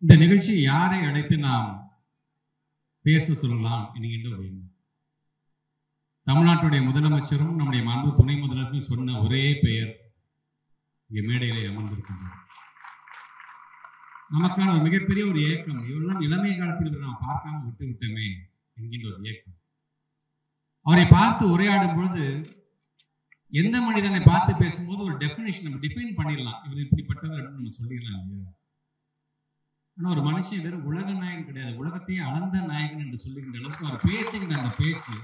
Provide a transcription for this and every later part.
இந்த நிகழ்ச்சி யாரை அழைத்து நாம் பேச சொல்லலாம் என்கின்ற ஒரு எண்ணம். தமிழ்நாட்டுடைய முதலமைச்சரும் நம்முடைய மாண்பு துணை முதலமைச்சரும் சொன்ன ஒரே பெயர் இங்கே மேடையிலே அமர்ந்திருக்கின்றது. நமக்கான ஒரு மிகப்பெரிய ஒரு ஏக்கம், இவரெல்லாம் இளமை காலத்தில் நாம் பார்க்காம விட்டு விட்டோமே என்கின்ற ஒரு ஏக்கம். அவரை பார்த்து உரையாடும் பொழுது எந்த மனிதனை பார்த்து பேசும்போது ஒரு டெஃபினேஷன் நம்ம டிஃபைன் பண்ணிடலாம், இவர் இப்படிப்பட்டவர் அப்படின்னு நம்ம சொல்லிடலாம் இல்லையா? ஆனால் ஒரு மனுஷன் வெறும் உலக நாயகன் கிடையாது, உலகத்தையே அளந்த நாயகன் என்று சொல்லுகின்ற அளவுக்கு அவர் பேசுகின்ற அந்த பேச்சு,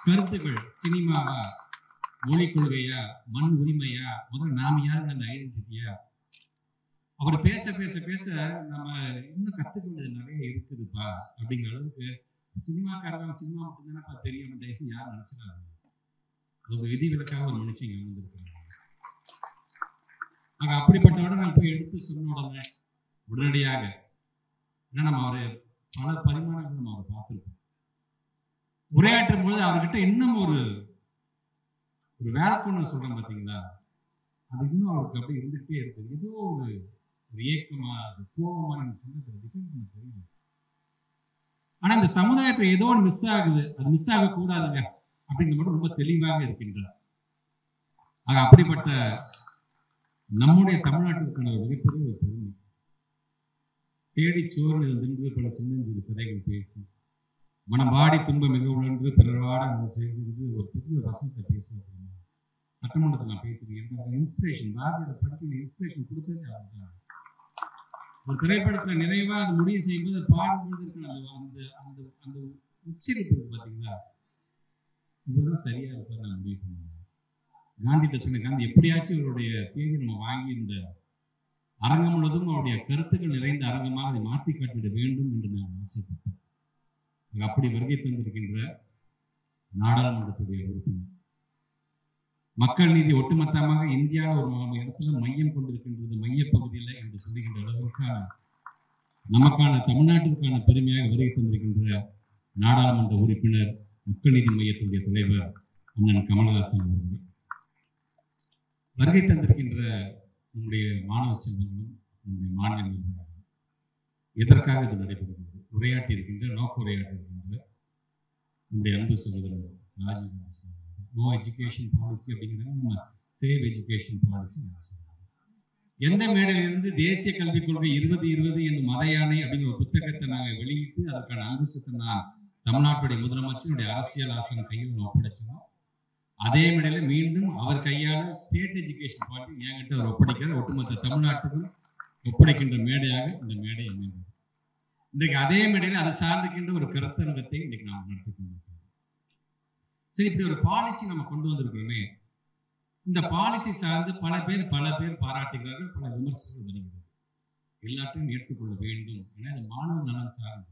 கருத்துக்கள், சினிமாவா, மொழி கொள்கையா, மண் உரிமையா, முதல்ல நாம யாருங்க அந்த ஐடென்டிட்டியா, அவர் பேச பேச பேச நம்ம இன்னும் கற்றுக்க வேண்டியது நிறைய இருக்குதுப்பா அப்படிங்கிற அளவுக்கு. சினிமாக்காரங்க சினிமா மட்டும்தானப்பா தெரியும் தயவுசு யாரும் நினைச்சுக்காங்க. அது ஒரு விதி விலக்காக ஒரு மனுஷன் இங்கே வந்திருக்கிறாங்க. ஆக அப்படிப்பட்டவரை நான் போய் எடுத்து சொன்ன உடனே உடனடியாக ஏன்னா நம்ம அவரை பல பரிமாணங்கள் நம்ம அவரை பார்த்துருக்கோம். உரையாற்றும் பொழுது அவர்கிட்ட இன்னும் ஒரு வேலைக்குன்னு சொல்றேன் பார்த்தீங்களா, அது இன்னும் அவருக்கு அப்படி இருந்துகிட்டே இருக்குது. ஏதோ ஒரு ஏக்கமா, அது கோபமா நம்ம சொன்னது தெரியுது. ஆனா இந்த சமுதாயத்தில் ஏதோ ஒன்று மிஸ் ஆகுது, அது மிஸ் ஆகக்கூடாதுங்க அப்படிங்கிற மட்டும் ரொம்ப தெளிவாக இருக்கின்றார். ஆக அப்படிப்பட்ட நம்முடைய தமிழ்நாட்டிற்கான ஒரு மிகப்பெரிய ஒரு பெருமை. தேடி சோறு தின்று பல சின்னஞ்சிறு கதைகள் பேசி மனம் வாடி துன்பம் மிக உணர்ந்து பிறவாட செய்து ஒரு பெரிய வசனத்தை பேசுவாங்க. சட்டமன்றத்தில் நான் பேசுறேன். இன்ஸ்பிரேஷன் பாரதியோட படிக்கிற இன்ஸ்பிரேஷன் கொடுத்ததே அவர் தான். ஒரு திரைப்படத்தில் நிறைவா அது முடிவு செய்யும்போது பாடும்போது இருக்கிற அந்த அந்த அந்த உச்சரிப்பு இருக்கு பார்த்தீங்களா, இதுதான் சரியா இருப்பார். நான் முடிவு பண்ணுவேன். காந்திகிட்ட சொன்ன, காந்தி எப்படியாச்சும் இவருடைய தேதி நம்ம வாங்கி இந்த அரங்கம் முழுவதும் அவருடைய கருத்துக்கள் நிறைந்த அரங்கமாக அதை மாற்றி காட்டிவிட வேண்டும் என்று நான் ஆசைப்பட்டேன். அப்படி வருகை தந்திருக்கின்ற நாடாளுமன்றத்துடைய உறுப்பினர், மக்கள் நீதி ஒட்டுமொத்தமாக இந்தியாவில் ஒரு இடத்துல மையம் கொண்டிருக்கின்றது, மையப்பகுதியில் என்று சொல்லுகின்ற அளவுக்கான நமக்கான தமிழ்நாட்டிற்கான பெருமையாக வருகை தந்திருக்கின்ற நாடாளுமன்ற உறுப்பினர், மக்கள் நீதி மையத்துடைய தலைவர் அண்ணன் கமலஹாசன் அவர்கள், வருகை தந்திருக்கின்ற நம்முடைய மாணவ செல்வங்களும் நம்முடைய மாநில நிர்வாகம், எதற்காக இது நடைபெறுகிறது, உரையாற்றி இருக்கின்ற நோக்க உரையாற்றி இருக்கின்ற நம்முடைய அன்பு சகோதரர் ராஜீவ், நோ எஜுகேஷன் பாலிசி அப்படிங்கிறத நம்ம சேவ் எஜுகேஷன் பாலிசி. எந்த மேடையிலிருந்து தேசிய கல்விக் கொள்கை 2020 என்னும் மத யானை அப்படிங்கிற ஒரு புத்தகத்தை நாங்கள் வெளியிட்டு அதற்கான அங்குசத்தை நான் தமிழ்நாட்டுடைய முதலமைச்சருடைய அரசியல் ஆசனம் கையில் ஒப்படைச்சோம், அதே மேடையில மீண்டும் அவர் கையால் ஸ்டேட் எஜுகேஷன் பாலிசி என்கிட்ட அவர் ஒப்படைக்கிற ஒட்டுமொத்த தமிழ்நாட்டுக்கும் ஒப்படைக்கின்ற மேடையாக இந்த மேடை அமைந்தது. இன்றைக்கு அதே மேடையில் அதை சார்ந்திருக்கின்ற ஒரு கருத்தரங்கத்தை இன்னைக்கு நாம் நடத்தி கொண்டிருக்கிறோம். சரி, இப்படி ஒரு பாலிசி நம்ம கொண்டு வந்திருக்கிறோமே, இந்த பாலிசி சார்ந்து பல பேர் பாராட்டுகிறார்கள், பல விமர்சனங்கள் வருகிறது. எல்லாத்தையும் ஏற்றுக்கொள்ள வேண்டும். ஏன்னா இது மாணவ நலன் சார்ந்து,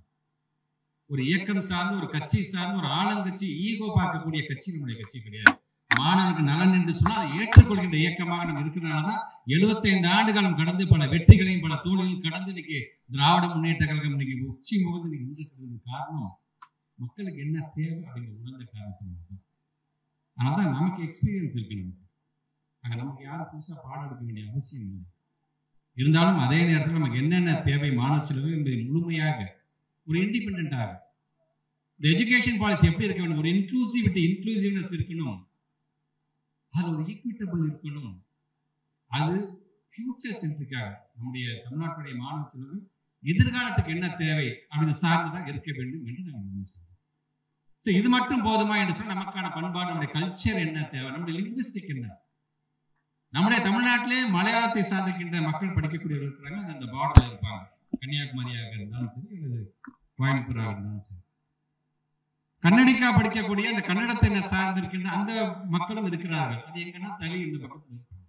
ஒரு இயக்கம் சார்ந்து, ஒரு கட்சி சார்ந்து, ஒரு ஆளுங்கட்சி ஈகோ பார்க்கக்கூடிய கட்சி நம்முடைய கட்சி கிடையாது. மாணவருக்கு நலன் என்று சொன்னால் அதை ஏற்றுக்கொள்கின்ற இயக்கமாக நம்ம இருக்கிறனாலதான் 75 ஆண்டுகளும் கடந்து பல வெற்றிகளையும் பல தோல்விகளையும் கடந்து இன்னைக்கு திராவிட முன்னேற்ற கழகம் இன்னைக்கு உச்சி முகந்து இருக்கிறது. காரணம் மக்களுக்கு என்ன தேவை அப்படிங்கிற உணர்ந்த காரணத்தினால்தான். அதனால்தான் நமக்கு எக்ஸ்பீரியன்ஸ் இருக்கு. நமக்கு யாரும் புதுசாக பாடம் எடுக்க வேண்டிய அவசியம் இல்லை. இருந்தாலும் அதே நேரத்தில் நமக்கு என்னென்ன தேவை மாணவ செல்வம் என்பதை முழுமையாக ஒரு இண்டிபெண்டாக இந்த எஜுகேஷன் பாலிசி எப்படி இருக்க வேண்டும், ஒரு இன்க்ளூசிவ்னஸ் இருக்கணும், அது ஒரு ஈக்விட்டபிள் இருக்கணும், அது ஃபியூச்சர் சென்ட்ரிக்காக நம்முடைய தமிழ்நாட்டுடைய மாணவ செல்வம் எதிர்காலத்துக்கு என்ன தேவை அப்படின்னு சார்ந்துதான் இருக்க வேண்டும் என்று நாங்கள் சொல்றோம். இது மட்டும் போதுமா என்று சொன்னால் நமக்கான பண்பாடு, நம்முடைய கல்ச்சர் என்ன தேவை, நம்முடைய லிங்குவிஸ்டிக் என்ன. நம்முடைய தமிழ்நாட்டிலே மலையாளத்தை சார்ந்திருக்கின்ற மக்கள் படிக்கக்கூடியவர்கள் இருக்கிறாங்க, அந்த பார்டர்ல இருப்பாங்க. கன்னியாகுமரியாக இருந்தாலும் சரி, அல்லது கோயம்புத்தூராக இருந்தாலும் சரி. கன்னடிக்கா படிக்கக்கூடிய அந்த கன்னடத்தை சார்ந்திருக்கின்ற அந்த மக்களும் இருக்கிறார்கள். அது எங்கன்னா தலி இந்த பக்கத்தில் இருக்கிறாங்க.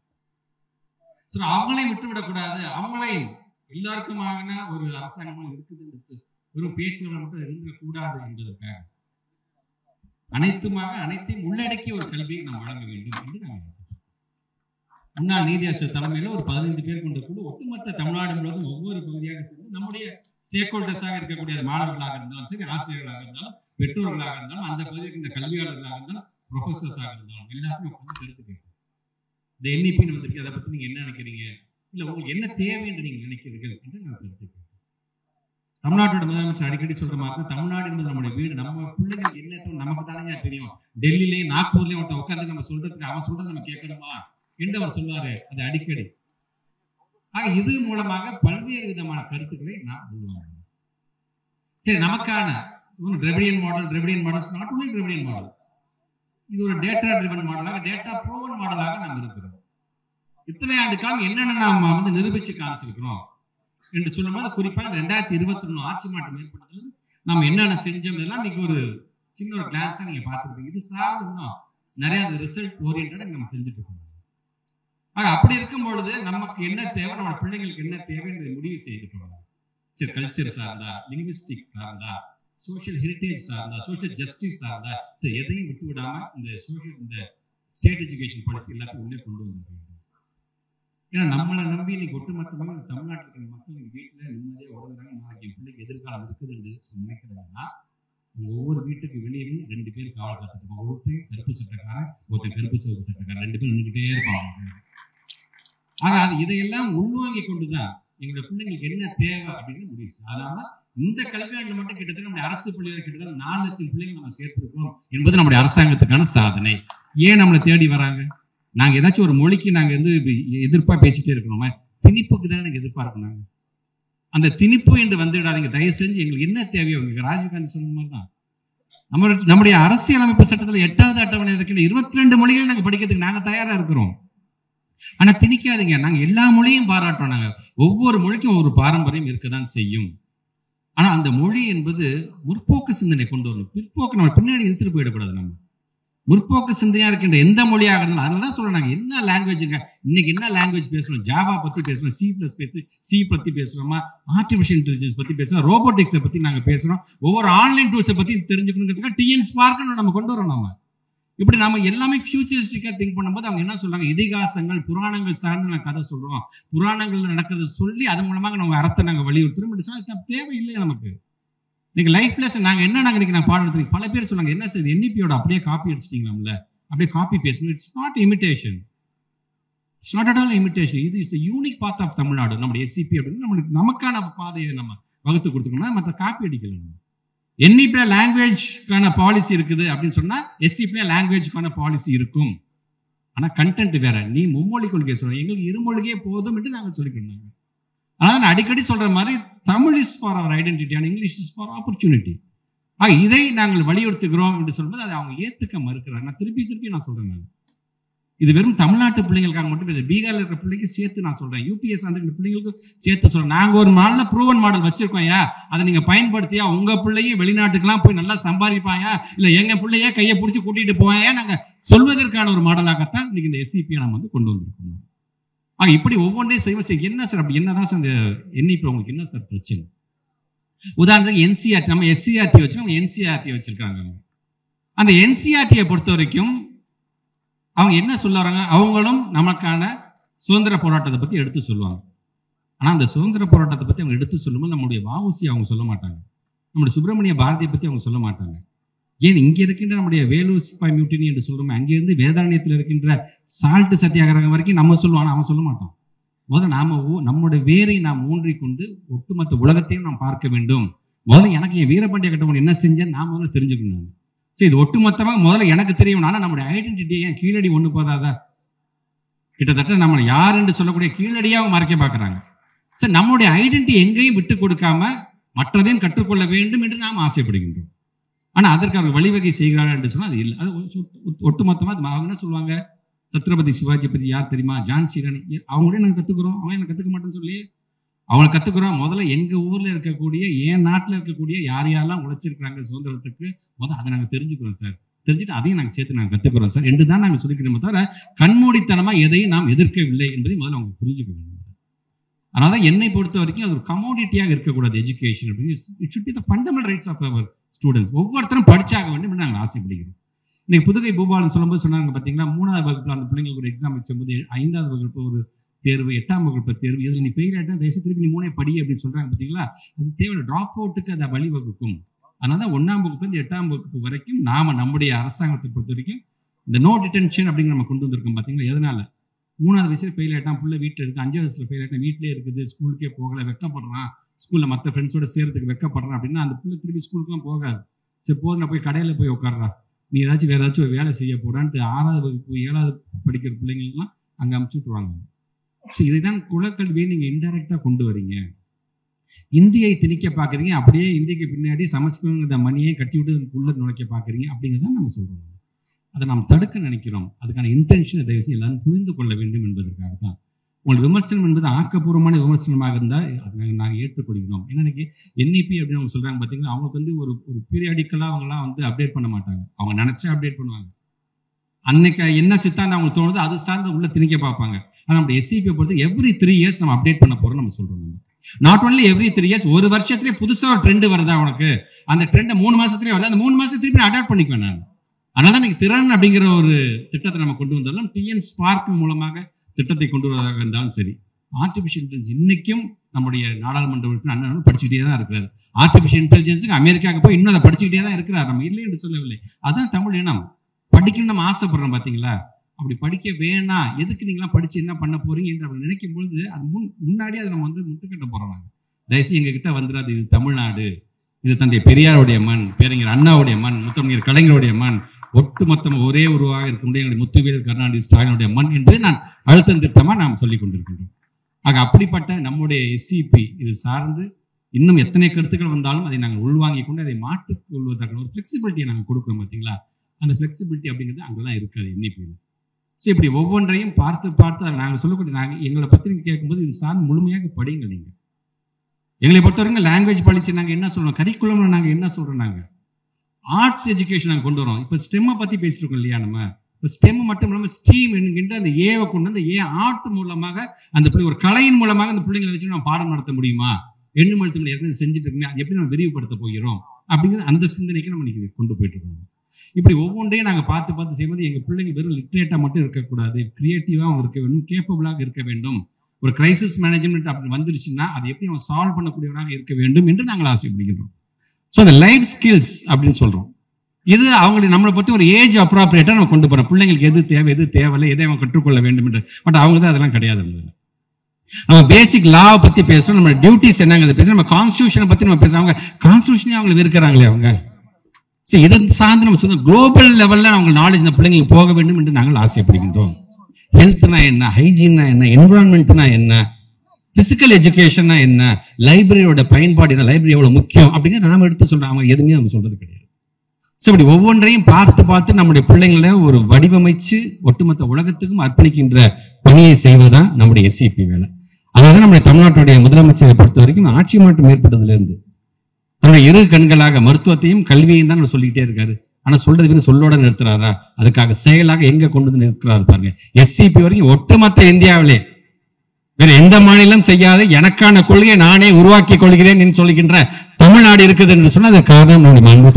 அவங்களையும் விட்டுவிடக்கூடாது, அவங்களையும் எல்லாருக்குமான ஒரு அரசாங்கமும் இருக்குது, வெறும் பேச்சுகளை மட்டும் இருக்கக்கூடாது என்பதற்காக அனைத்தையும் உள்ளடக்கிய ஒரு கல்வியை நாம் வழங்க வேண்டும் என்று நாங்கள் முன்னாள் நீதியரசர் தலைமையில் ஒரு 15 பேர் கொண்ட குழு ஒட்டுமொத்த தமிழ்நாடு முழுவதும் ஒவ்வொரு பகுதியாக சேர்ந்து நம்முடைய ஸ்டேக் ஹோல்டர்ஸாக இருக்கக்கூடிய மாணவர்களாக இருந்தாலும் சரி, ஆசிரியர்களாக இருந்தாலும், பெற்றோர்களாக இருந்தாலும், அந்த பகுதிக்கு இந்த கல்வியாளர்களாக இருந்தாலும், ப்ரொஃபஸர்ஸாக இருந்தாலும் எல்லாத்தையும் உட்காந்து கருத்து கேட்கும். இந்த என்இபி வந்திருக்கு, அதை பற்றி நீங்க என்ன நினைக்கிறீங்க, இல்லை உங்களுக்கு என்ன தேவை என்று நீங்க நினைக்கிறீர்கள் என்று நான் கருத்து கேட்கிறேன். தமிழ்நாட்டோட முதலமைச்சர் அடிக்கடி சொல்ற மாதிரி தமிழ்நாடு என்பது நம்முடைய வீடு. நம்ம பிள்ளைங்களுக்கு என்ன நமக்கு தானே தெரியும். டெல்லியிலேயும் நாக்பூர்லயும் ஒருத்தர் உட்காந்து நம்ம சொல்றதுக்கு அவன் சொல்றது நம்ம கேட்கணுமா என்று அவர் சொல்வாரு அது அடிக்கடி. ஆக இது மூலமாக பல்வேறு விதமான கருத்துக்களை நாம் உள்வாங்க. சரி, நமக்கான Dravidian model not only Dravidian model, இது ஒரு டேட்டா ட்ரிவன் மாடலாக, டேட்டா ப்ரூவன் மாடலாக நாம் இருக்கிறோம். இத்தனை ஆண்டு காலம் என்னென்ன நாம் நிரூபிச்சு காமிச்சிருக்கிறோம் என்று சொல்லும்போது குறிப்பாக 2021 ஆட்சி மாற்றம் ஏற்பட்டது நம்ம என்னென்ன செஞ்சோம் எல்லாம் இன்னைக்கு ஒரு சின்ன ஒரு கிளான்ஸா நீங்க பார்த்துருப்பீங்க. இது சார்ந்து நிறைய ரிசல்ட் ஓரியன்டா நம்ம செஞ்சுட்டு இருக்கோம். அப்படி இருக்கும் பொழுது நமக்கு என்ன தேவை, நம்ம பிள்ளைங்களுக்கு என்ன தேவை என்று முடிவு செய்துட்டோம். சரி, கல்ச்சர் சார்ந்தா, லிங்குவிஸ்டிக் சார்ந்தா, சோஷியல் ஹெரிட்டேஜ் சார்ந்தா, சோஷியல் ஜஸ்டிஸ் சார்ந்தா, சரி எதையும் விட்டு விடாம இந்த ஸ்டேட் எஜுகேஷன் பாலிசி எல்லாத்தையும் உள்ளே கொண்டு வந்துருக்கோம். ஏன்னா நம்மளை நம்பி இன்னைக்கு ஒட்டுமொத்தமாக தமிழ்நாட்டில் இருக்கிற மக்கள் வீட்டில் நிம்மதியாக உடம்புறாங்க. நாளைக்கு என் பிள்ளைக்கு எதிர்காலம் இருக்குது என்று நினைக்கிறாங்கன்னா ஒவ்வொரு வீட்டுக்கு வெளியேயும் 2 பேர் காவல் காத்துட்டு, ஒருத்தர் கருப்பு சட்டக்காரன், ஒருத்தர் கருப்பு சிவப்பு சட்டக்காரன், 2 பேர் நின்றுகிட்டே இருப்பாங்க. ஆனா இதையெல்லாம் உள்வாங்கி கொண்டுதான் எங்களுடைய பிள்ளைங்களுக்கு என்ன தேவை அப்படின்னு முடிவு. அதனால இந்த கல்வியாண்டில் மட்டும் கிட்டத்தட்ட நம்முடைய அரசு பள்ளியில் கிட்டத்தட்ட 4 லட்சம் பிள்ளைங்க நம்ம சேர்த்திருக்கோம் என்பது நம்முடைய அரசாங்கத்துக்கான சாதனை. ஏன் நம்மளை தேடி வராங்க? நாங்க ஏதாச்சும் ஒரு மொழிக்கு நாங்க எதிர்ப்பா பேசிட்டே இருக்கணுமா? திணிப்புக்கு தான் எனக்கு எதிர்பார்க்கணும். அந்த திணிப்பு என்று வந்துவிடாதீங்க தயவு செஞ்சு. எங்களுக்கு என்ன தேவையோ, ராஜீவ்காந்தி சொன்ன மாதிரி தான் நம்முடைய அரசியலமைப்பு சட்டத்தில் 8வது அட்டவணை இருக்கிற 22 மொழிகள் நாங்க படிக்கிறதுக்கு நாங்க தயாரா இருக்கிறோம். ஆனா திணிக்காதீங்க. நாங்க எல்லா மொழியும் பாராட்டுறோம். நாங்க ஒவ்வொரு மொழிக்கும் ஒரு பாரம்பரியம் இருக்கதான் செய்யும். ஆனா அந்த மொழி என்பது முற்போக்கு சிந்தனை கொண்டு வரணும். பிற்போக்கு நம்ம பின்னாடி இழுத்துட்டு போயிடக்கூடாது. நம்ம முற்போக்கு சிந்தனையா இருக்கின்ற எந்த மொழியாக இருந்தாலும் அதனாலதான் சொல்றாங்க என்ன லாங்குவேஜுங்க இன்னைக்கு என்ன லாங்குவேஜ் பேசணும், ஜாவா பத்தி பேசணும், சி பத்தி பேசுறோமா, ஆர்டிபிஷியல் இன்டெலிஜென்ஸ் பத்தி பேசுறோம், ரோபோட்டிக்ஸை பத்தி நாங்க பேசுறோம், ஒவ்வொரு ஆன்லைன் டூல்ஸை பத்தி தெரிஞ்சுக்கணுங்கிறதுக்காக டிஎன் ஸ்பார்க்னு நம்ம கொண்டு வரோம். நம்ம இப்படி நம்ம எல்லாமே ஃபியூச்சரிஸ்டிக்கா திங்க் பண்ணும்போது அவங்க என்ன சொல்றாங்க, இதிகாசங்கள் புராணங்கள் சார்ந்து நாங்கள் கதை சொல்றோம், புராணங்கள்ல நடக்கிறத சொல்லி அதன் மூலமாக நம்ம அர்த்தத்தை நாங்கள் வலியுறுத்துறோம். தேவையில்லை நமக்கு. இன்னைக்கு லைஃப் லெசன் நாங்க என்ன நான் பாடம் எடுத்து பல பேர் சொன்னாங்க என்ன சார் என்இபியோட அப்படியே காப்பி அடிச்சிட்டீங்களா, அப்படியே காப்பி பேசணும். It's not imitation, it's not at all imitation. இது is unique part of Tamil Nadu. நம்முடைய எஸ்சிபி அப்படின்னு நம்மளுக்கு நமக்கான பாதையை நம்ம வகுத்து கொடுத்துக்கணும்னா மற்ற காப்பி அடிக்கலாம். நம்ம என்இபில லாங்குவேஜ்க்கான பாலிசி இருக்குது அப்படின்னு சொன்னா எஸ்சிபில லாங்குவேஜ்க்கான பாலிசி இருக்கும். ஆனா கண்டென்ட் வேற. நீ மும்மொழி கொள்கை சொல்ற, எங்களுக்கு இருமொழியே போதும் என்று நாங்கள் சொல்லிக்கணும். ஆனால் நான் அடிக்கடி சொல்ற மாதிரி Tamil is for our identity and English is for opportunity. இதை நாங்கள் வலியுறுத்துகிறோம் என்று சொல்லும்போது அதை அவங்க ஏத்துக்க மறுக்கிறாங்க. நான் திருப்பி நான் சொல்றேன். இது வெறும் தமிழ்நாட்டு பிள்ளைங்களுக்காக மட்டும் பேச, பீகார்ல இருக்கிற பிள்ளைங்க சேர்த்து நான் சொல்றேன், யூபிஎஸ் அந்த பிள்ளைங்களுக்கு சேர்த்து சொல்றேன். நாங்க ஒரு நல்ல ப்ரூவன் மாடல் வச்சிருக்கோம். அதை நீங்க பயன்படுத்தியா உங்க பிள்ளையும் வெளிநாட்டுக்கெல்லாம் போய் நல்லா சம்பாதிப்பாயா, இல்ல எங்க பிள்ளைய கையை பிடிச்சி கூட்டிட்டு போவாயா, நாங்க சொல்வதற்கான ஒரு மாடலாகத்தான் இன்னைக்கு இந்த எஸ்சிபியை நம்ம கொண்டு வந்திருக்கோம். இப்படி ஒவ்வொன்றையும் செய்வோம். என்ன சார் அப்படி என்னதான் சார் இந்த என்இபி உங்களுக்கு என்ன சார் பிரச்சனை? உதாரணத்துக்கு என்சிஆர்டி, நம்ம எஸ்சிஆர்டி வச்சு அவங்க என்சிஆர்டி வச்சிருக்காங்க. அந்த என்சிஆர்டியை பொறுத்த வரைக்கும் அவங்க என்ன சொல்ல வராங்க, அவங்களும் நமக்கான சுதந்திர போராட்டத்தை பத்தி எடுத்து சொல்லுவாங்க. ஆனா அந்த சுதந்திர போராட்டத்தை பத்தி அவங்க எடுத்து சொல்லும்போது நம்முடைய வஉசி அவங்க சொல்ல மாட்டாங்க, நம்முடைய சுப்பிரமணிய பாரதியை பத்தி அவங்க சொல்ல மாட்டாங்க. ஏன் இங்க இருக்கின்ற நம்முடைய வேலூர் சிப்பாய் மியூட்டினி என்று சொல்றோம், அங்கிருந்து வேதாரண்யத்தில் இருக்கின்ற சால்ட் சத்தியாகிரகம் வரைக்கும் நம்ம சொல்லுவாங்க, அவன் சொல்ல மாட்டான். முதல்ல நம்முடைய வேரை நாம் ஊன்றிக்கொண்டு ஒட்டுமொத்த உலகத்தையும் நாம் பார்க்க வேண்டும். முதல்ல எனக்கு என் வீரபாண்டிய கட்டபொம்மன் என்ன செஞ்சேன் நான் முதல்ல தெரிஞ்சுக்கணும். சரி, இது ஒட்டுமொத்தமாக முதல்ல எனக்கு தெரியும். ஆனா நம்முடைய ஐடென்டிட்டியை ஏன் கீழடி ஒண்ணு போதாதா? கிட்டத்தட்ட நம்ம யார் என்று சொல்லக்கூடிய கீழடியாக மறைக்க பார்க்கிறாங்க. சரி, நம்முடைய ஐடென்டிட்டி எங்கேயும் விட்டு கொடுக்காம மற்றதையும் கற்றுக்கொள்ள வேண்டும் என்று நாம் ஆசைப்படுகின்றோம். ஆனா அதற்கு அவர் வழிவகை செய்கிறார்கள் என்று சொன்னா அது இல்லை. அது ஒட்டுமொத்தமா அவங்க என்ன சொல்லுவாங்க, சத்ரபதி சிவாஜி பத்தி யார் தெரியுமா, ஜான்சி ராணி, அவங்களே நாங்கள் கத்துக்கிறோம், அவங்க எனக்கு கத்துக்க மாட்டேன்னு சொல்லி அவங்களை கத்துக்கிறோம். முதல்ல எங்க ஊர்ல இருக்கக்கூடிய என் நாட்டில் இருக்கக்கூடிய யாரெல்லாம் உழைச்சிருக்கிறாங்க சுதந்திரத்துக்கு, முதல்ல அதை நாங்கள் தெரிஞ்சுக்கிறோம் சார். தெரிஞ்சுட்டு அதையும் நாங்கள் சேர்த்து நாங்கள் கத்துக்கிறோம் சார் என்று தான் நாங்கள் சொல்லிக்கிறோம். தவிர கண்மூடித்தனமா எதையும் நாம் எதிர்க்கவில்லை என்பதை முதல்ல அவங்க புரிஞ்சுக்க வேண்டும். அதனால என்னை பொறுத்த வரைக்கும் அது ஒரு கமோடிட்டியாக இருக்கக்கூடாது. எஜுகேஷன் அப்படின்னு it should be the fundamental rights of our students. ஒவ்வொருத்தரும் படிச்சாக வேண்டும் என்று நாங்கள் ஆசைப்படுகிறோம். இன்னைக்கு புதுகை பூபாலன் சொல்லும்போது சொன்னாங்க பார்த்தீங்களா, 3ஆவது வகுப்புல அந்த பிள்ளைங்களுக்கு ஒரு எக்ஸாம் வச்சும்போது 5ஆவது வகுப்பு ஒரு தேர்வு, 8ஆம் வகுப்பு தேர்வு, இதில் நீ ஃபெயில் ஆகிட்டா தயவுசெய்து திருப்பி நீ 3 படி அப்படின்னு சொல்றாங்க பார்த்தீங்களா. அது தேவை, ட்ராப் அவுட்டுக்கு அதை வழிவகுக்கும். அதனால தான் 1ஆம் வகுப்பு 8ஆம் வகுப்பு வரைக்கும் நாம நம்முடைய அரசாங்கத்தை பொறுத்த வரைக்கும் இந்த நோ டிடென்ஷன் அப்படின்னு நம்ம கொண்டு வந்திருக்கோம் பார்த்தீங்களா. எதனால 3ஆவது வயசுல ஃபெயில் ஆகிட்டான், பிள்ளை வீட்டில் இருக்கு, 5ஆவது வயசுல ஃபெயில் ஆகிட்டான், வீட்டிலே இருக்குது, ஸ்கூலுக்கே போகல, வெக்கப்படுறான், ஸ்கூலில் மற்ற ஃப்ரெண்ட்ஸோட சேர்றதுக்கு வெக்கப்படுறேன் அப்படின்னா அந்த பிள்ளை திருப்பி ஸ்கூலுக்குலாம் போகாது. சரி போது நான் போய் கடையில் போய் உட்காடுறா, நீ ஏதாச்சும் வேறு ஏதாச்சும் ஒரு வேலை செய்ய போடான்ட்டு 6வது வகுப்பு 7வது படிக்கிற பிள்ளைங்களுக்குலாம் அங்கே அமுச்சு விட்ருவாங்க. ஸோ இதுதான் குலக்கல்வியை நீங்கள் இன்டைரக்டாக கொண்டு வரீங்க. இந்தியை திணிக்க பார்க்குறீங்க, அப்படியே இந்திக்கு பின்னாடி சமஸ்கிருத மணியை கட்டி விட்டு உள்ள நுழைக்க பார்க்குறீங்க அப்படிங்கிறத நம்ம சொல்கிறோம். அதை நாம் தடுக்க நினைக்கிறோம். அதுக்கான இன்டென்ஷனை தயவுசெய்து எல்லாரும் புரிந்து கொள்ள வேண்டும் என்பதற்காக தான். உங்கள் விமர்சனம் என்பது ஆக்கப்பூர்வமான விமர்சனமாக இருந்தால் அதை நாங்கள் ஏற்றுக்கொள்கிறோம். ஏன்னா இன்னைக்கு NEP அப்படின்னு அவங்க சொல்கிறாங்க பார்த்தீங்கன்னா, அவங்களுக்கு வந்து ஒரு பீரியாடிக்கலாக அவங்களாம் வந்து அப்டேட் பண்ண மாட்டாங்க. அவங்க நினச்சா அப்டேட் பண்ணுவாங்க. அன்னைக்கு என்ன சித்தாந்தம் அவங்களுக்கு தோணுது அது சார்ந்து உள்ள திணிக்க பார்ப்பாங்க. ஆனால் நம்ம SCP பொறுத்து எவ்ரி 3 இயர்ஸ் நம்ம அப்டேட் பண்ண போகிறோம் நம்ம சொல்கிறோம். நம்ம நாட் ஒன்லி எவ்ரி 3 இயர்ஸ், ஒரு வருஷத்துலேயே புதுசாக ஒரு ட்ரெண்ட் வருதா உனக்கு, அந்த ட்ரெண்டை 3 மாதத்துலேயே வருது, அந்த 3 மாதத்துக்கு திருப்பி நான் அடாப்ட் பண்ணிக்குவேன் நான். அதனால தான் நீங்கள் திறன் அப்படிங்கிற ஒரு திட்டத்தை நம்ம கொண்டு வந்தாலும் TN ஸ்பார்க் மூலமாக திட்டத்தை கொண்டு வருவதாக இருந்தாலும் சரி, ஆர்டிஃபிஷியல் இன்டெலிஜென்ஸ் இன்னைக்கும் நம்முடைய நாடாளுமன்ற உறுப்பினர் அண்ணன் படிச்சுக்கிட்டே தான் இருக்கிறார். ஆர்டிஃபிஷியல் இன்டெலிஜென்ஸுக்கு அமெரிக்காவுக்கு போய் இன்னும் அதை படிச்சுக்கிட்டே தான் இருக்கிறார். நம்ம இல்லை என்று சொல்லவில்லை. அதுதான் தமிழ் இனம். படிக்கணும் நம்ம ஆசைப்படுறோம் பார்த்தீங்களா? அப்படி படிக்க வேணாம், எதுக்கு நீங்களாம் படிச்சு என்ன பண்ண போறீங்க என்று அப்படி நினைக்கும் பொழுது அது முன்னாடியே அதை நம்ம வந்து முட்டுக்கட்ட போறோம். தயவுசெய்து எங்க கிட்ட வந்துடாது. இது தமிழ்நாடு, இது தந்தை பெரியாருடைய மண், பேரறிஞர் அண்ணாவுடைய மண், முத்தமிழர் கலைஞருடைய மண், ஒட்டுமொத்தம் ஒரே உருவாக இருக்கக்கூடிய எங்களுடைய முத்துவேல் கருணாநிதி ஸ்டாலினுடைய மண் என்பதை நான் அழுத்தம் திருத்தமா நாம் சொல்லிக் கொண்டிருக்கின்றோம். ஆக அப்படிப்பட்ட நம்முடைய SCP இது சார்ந்து இன்னும் எத்தனை கருத்துக்கள் வந்தாலும் அதை நாங்கள் உள்வாங்கிக் கொண்டு அதை மாற்றிக் கொள்வதற்கான ஒரு ஃபிளெக்சிபிலிட்டியை நாங்கள் கொடுக்குறோம் பார்த்தீங்களா? அந்த ஃபிளெக்சிபிலிட்டி அப்படிங்கிறது அங்கெல்லாம் இருக்காது NEP-ல. ஸோ இப்படி ஒவ்வொன்றையும் பார்த்து அதை நாங்கள் சொல்லக்கூடிய நாங்கள் எங்களை பற்றி கேட்கும்போது இது சார்ந்து முழுமையாக படிங்க. நீங்கள் எங்களை பொறுத்தவரைக்கும் லாங்குவேஜ் பாலிசி நாங்கள் என்ன சொல்கிறோம், கரிக்குலம்ல நாங்கள் என்ன சொல்கிறோம், நாங்கள் ஆர்ட்ஸ் எஜுகேஷன் நாங்கள் கொண்டு வரோம். இப்போ ஸ்டெம்மை பற்றி பேசியிருக்கோம் இல்லையா? நம்ம இப்போ ஸ்டெம் மட்டும் இல்லாமல் ஸ்டீம் என்கின்ற அந்த ஏவை கொண்டு வந்து ஆர்ட் மூலமாக அந்த பிள்ளை ஒரு கலையின் மூலமாக அந்த பிள்ளைங்களை வச்சு நம்ம பாடம் நடத்த முடியுமா, எண்ணும் எழுத்து ஏற்கனவே செஞ்சுட்டு இருக்குங்க, அது எப்படி நம்ம விரிவுபடுத்த போகிறோம் அப்படிங்கிறது அந்த சிந்தனைக்கு நம்ம இன்னைக்கு கொண்டு போயிட்டு இருக்கோம். இப்படி ஒவ்வொன்றையும் நாங்கள் பார்த்து செய்யும்போது எங்கள் பிள்ளைங்க வெறும் லிட்ரேட்டாக மட்டும் இருக்கக்கூடாது, கிரியேட்டிவாகவும் இருக்க வேண்டும், கேப்பபிளாக இருக்க வேண்டும். ஒரு கிரைசிஸ் மேனேஜ்மெண்ட் அப்படி வந்துருச்சுன்னா அது எப்படி அவன் சால்வ் பண்ணக்கூடியவனாக இருக்க வேண்டும் என்று நாங்கள் ஆசைப்படுகிறோம். ஸோ அந்த லைஃப் ஸ்கில்ஸ் அப்படின்னு சொல்கிறோம். இது அவங்களை நம்மளை பற்றி ஒரு ஏஜ் அப்ராப்ரியேட்டாக நம்ம கொண்டு போகிறோம். பிள்ளைங்களுக்கு எது தேவை எது தேவையில்லை, எதை அவன் கற்றுக்கொள்ள வேண்டும் என்று. பட் அவங்க தான் அதெல்லாம் கிடையாது. நம்ம பேசிக் லாவை பற்றி பேசுகிறோம், நம்ம டியூட்டிஸ் என்னங்கிறத பேசுகிறோம், நம்ம கான்ஸ்டியூஷனை பற்றி நம்ம பேசுகிறோம். அவங்க கான்ஸ்டியூஷனே அவங்களை வெறுக்கிறாங்களே அவங்க. சரி, இதை சார்ந்து நம்ம சொல்ல குளோபல் லெவலில் அவங்க நாலேஜ் இந்த பிள்ளைங்களுக்கு போக வேண்டும் என்று நாங்கள் ஆசைப்படுகின்றோம். ஹெல்த்னா என்ன, ஹைஜீன்னா என்ன, என்விரான்மெண்ட்னா என்ன, பிசிக்கல் எஜுகேஷன்னா என்ன, லைப்ரரியோட பயன்பாடு என்ன, லைப்ரரி எவ்வளவு முக்கியம் அப்படிங்கிறத நாம எடுத்து சொல்றோம். அவங்க எதுவுமே நம்ம சொல்றது கிடையாது. ஸோ இப்படி ஒவ்வொன்றையும் பார்த்து நம்முடைய பிள்ளைங்களை ஒரு வடிவமைச்சு ஒட்டுமொத்த உலகத்துக்கும் அர்ப்பணிக்கின்ற பணியை செய்வதுதான் நம்முடைய SCP வேலை. அதாவது நம்முடைய தமிழ்நாட்டுடைய முதலமைச்சரை பொறுத்த வரைக்கும் ஆட்சி மாற்றம் ஏற்பட்டதுல இருந்து தன்னுடைய இரு கண்களாக மருத்துவத்தையும் கல்வியையும் தான் சொல்லிக்கிட்டே இருக்காரு. ஆனா சொல்றது சொல்லோட நிறுத்துறாரா? அதுக்காக செயலாக எங்க கொண்டு வந்து நிற்கிறாரு பாருங்க. SCP வரைக்கும் ஒட்டுமொத்த இந்தியாவிலே வேற எந்த மாநிலம் செய்யாத எனக்கான கொள்கையை நானே உருவாக்கி கொள்கிறேன் என்று சொல்லுகின்ற தமிழ்நாடு இருக்குது என்று சொன்னா அது காரணம்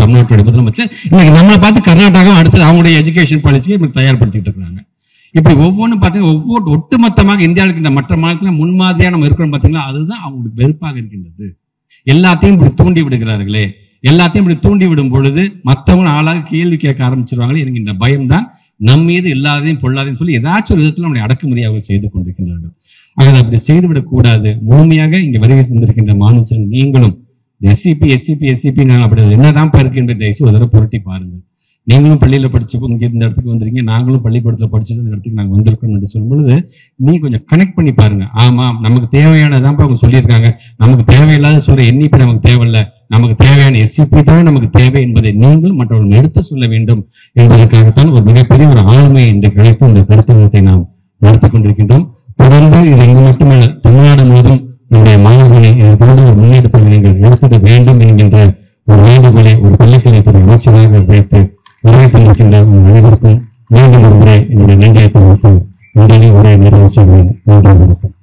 தமிழ்நாட்டுடைய முதலமைச்சர். இன்னைக்கு நம்மளை பார்த்து கர்நாடகம் அடுத்து அவங்களுடைய எஜுகேஷன் பாலிசியை தயார்படுத்திட்டு இருக்காங்க. இப்படி ஒவ்வொன்றும் பார்த்தீங்கன்னா ஒட்டுமொத்தமாக இந்தியாவுக்கு இந்த மற்ற மாநிலத்தில் முன்மாதிரியா நம்ம இருக்கிறோம் பார்த்தீங்களா, அதுதான் அவங்களுக்கு வெறுப்பாக இருக்கின்றது. எல்லாத்தையும் இப்படி தூண்டி விடுகிறார்களே, எல்லாத்தையும் இப்படி தூண்டி விடும் பொழுது மற்றவங்க ஆளாக கேள்வி கேட்க ஆரம்பிச்சிருவாங்களே என்கின்ற பயம்தான் நம் மீது எல்லாத்தையும் பொல்லாதையும் சொல்லி ஏதாச்சும் ஒரு விதத்தில் நம்முடைய அடக்குமுறை அவர்கள் செய்து கொண்டிருக்கின்றார்கள். ஆக அப்படி செய்துவிடக் கூடாது. முழுமையாக இங்க வருகை சென்றிருக்கின்ற மாணவர்கள் நீங்களும் SCP நாங்கள் அப்படி என்னதான் இருக்கின்ற தயவுசெய்து ஒரு தடவை புரட்டி பாருங்கள். நீங்களும் பள்ளியில படிச்சு இங்க இந்த இடத்துக்கு வந்திருக்கீங்க, நாங்களும் பள்ளிக்கூடத்தில் படிச்சு இந்த இடத்துக்கு நாங்கள் வந்திருக்கோம் என்று சொல்லும் பொழுது நீ கொஞ்சம் கனெக்ட் பண்ணி பாருங்க. ஆமா, நமக்கு தேவையானதான் அவங்க சொல்லியிருக்காங்க. நமக்கு தேவையில்லாத சொல்ற NEP நமக்கு தேவையில்லை, நமக்கு தேவையான SCP தான் நமக்கு தேவை என்பதை நீங்களும் மற்றவர்கள் எடுத்து சொல்ல வேண்டும் என்பதற்காகத்தான் ஒரு மிகப்பெரிய ஒரு ஆளுமை இன்று கிடைத்து இந்த கருத்தரங்கத்தை நாம் நடத்தி கொண்டிருக்கின்றோம். தொடர்ந்து இது இங்கு மட்டுமல்ல, தமிழ்நாடு முழுவதும் நம்முடைய மாணவர்களை தொடர்ந்து ஒரு முன்னெடுப்பை நீங்கள் எடுத்துட வேண்டும் என்கின்ற ஒரு வேண்டுகோளை ஒரு பள்ளிக்கல்வித்துறை அமைச்சராக வைத்து உரை கொண்டிருக்கின்ற அனைவருக்கும் மீண்டும் ஒரு முறை என்னுடைய நன்றியை தெரிவித்து உடனே உரை நிறைவு செய்வேன். நன்றி, வணக்கம்.